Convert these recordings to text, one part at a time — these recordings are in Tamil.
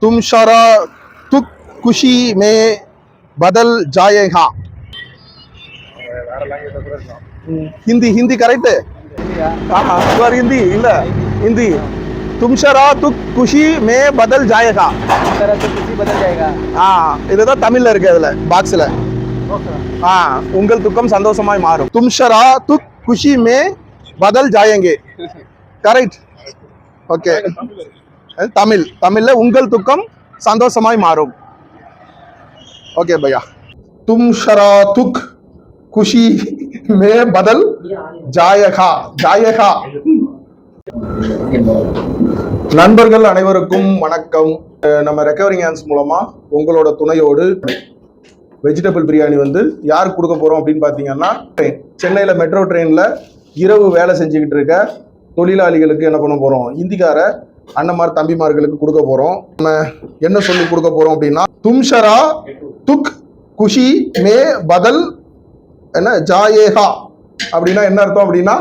तुम शरा तुक खुशी में बदल जाएगा. हिंदी हिंदी करेक्ट. हाँ हिंदी இல்ல हिंदी. तुम शरा तुक खुशी में बदल जाएगा. तरह से खुशी बदल जाएगा. இதுதான் தமிழ்ல இருக்கு அதுல பாக்ஸ்ல. உங்கள் துக்கம் சந்தோஷமாய் மாறும். तुम शरा तुक खुशी में बदल जाएंगे. करेक्ट. ओके. தமிழ் தமிழ்ல உங்கள் துக்கம் சந்தோஷமாய் மாறும். ओके भैया. तुम शरा तुक खुशी में बदल जाएगा. जाएगा. நண்பர்கள் அனைவருக்கும் வணக்கம். நம்ம ரெக்கவரிங் ஹேண்ட்ஸ் மூலமா உங்களோட துணையோடு வெஜிடபிள் பிரியாணி வந்து யாருக்கு கொடுக்க போறோம் அப்படின்னு பாத்தீங்கன்னா, சென்னையில மெட்ரோ ட்ரெயின்ல இரவு வேலை செஞ்சுக்கிட்டு இருக்க தொழிலாளிகளுக்கு என்ன பண்ண போறோம், இந்திக்கார அண்ணன்மார் தம்பிமார்களுக்கு கொடுக்க போறோம். நம்ம என்ன சொல்லி கொடுக்க போறோம் அப்படின்னா, தும் ஷரா துக் குஷி மே பதல் என்ன ஜாயேகா அப்படின்னா என்ன அர்த்தம் அப்படின்னா,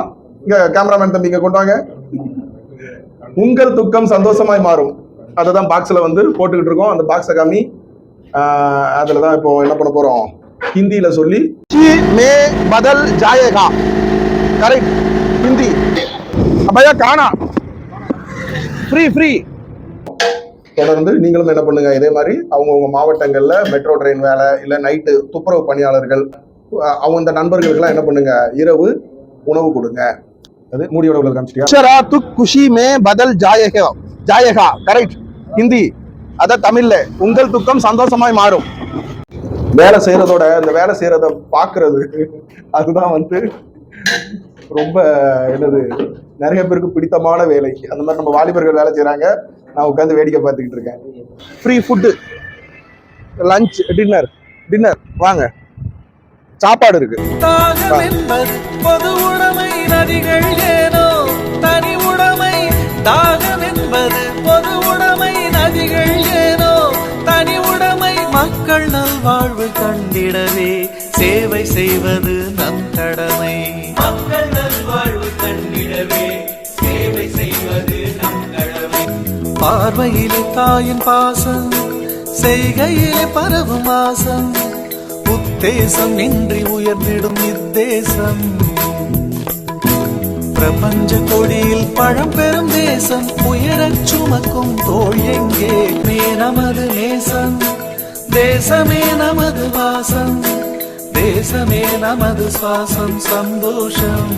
இங்க கேமராமேன் தம்பி இங்க கொண்டாங்க, உங்கள் துக்கம் சந்தோஷமாய் மாறும். அதை தான் பாக்ஸ்ல வந்து போட்டுக்கிட்டு இருக்கோம். அந்த பாக்ஸை காமி. அதுல தான் இப்போ என்ன பண்ண போறோம், ஹிந்தியில சொல்லி மே பதல் ஜாயேகா. கரெக்ட். ஹிந்தி அப்பயா காணா ஃப்ரீ ஃப்ரீ. தொடர்ந்து நீங்களும் என்ன பண்ணுங்க, இதே மாதிரி அவங்கவுங்க மாவட்டங்கள்ல மெட்ரோ ட்ரெயின் வேலை இல்ல நைட்டு துப்புரவு பணியாளர்கள் அவங்க இந்த நண்பர்களுக்கெல்லாம் என்ன பண்ணுங்க, இரவு உணவு கொடுங்க. அது மூடியோட உள்ள காமிச்சிட்டியா. ஷரா துக் குஷி மே பதல் ஜாயேகா. ஜாயேகா கரெக்ட். ஹிந்தி. அத தமிழ்ல உங்கள் துக்கம் சந்தோஷமாய் மாறும். வேலை செய்யறதோட இந்த வேலை செய்யறத பாக்குறது அதுதான் வந்து ரொம்ப என்னது நிறைய பேருக்கு பிடித்தமான வேலை. அந்த மாதிரி நம்ம வாலிபர்கள் வேலை செய்யறாங்க, நான் உட்காந்து வேடிக்கை பார்த்துக்கிட்டு இருக்கேன். Free food, lunch, dinner. Dinner வாங்க, சாப்பாடு இருக்கு. பொது உடைமை நதிகள் ஏனோ தனி உடைமை. தாகம் என்பது பொது உடைமை நதிகள் ஏனோ தனி உடைமை. மக்கள் நல்வாழ்வு கண்டிடவே சேவை செய்வது நம் கடமை. மக்கள் நல்வாழ்வு கண்டிடவே சேவை செய்வது நம் கடமை. பார்வையிலே தாயின் பாசம், செய்கையிலே பரவும் ஆசம். உத்தேசம் இன்றி உயர்ந்திடும் இத்தேசம். பிரபஞ்ச கொடியில் பழம் பெறும் தேசம். உயரச் சுமக்கும் தோள் எங்கே நமது நேசம். தேசமே நமது வாசம், தேசமே நமது சுவாசம். சந்தோஷம்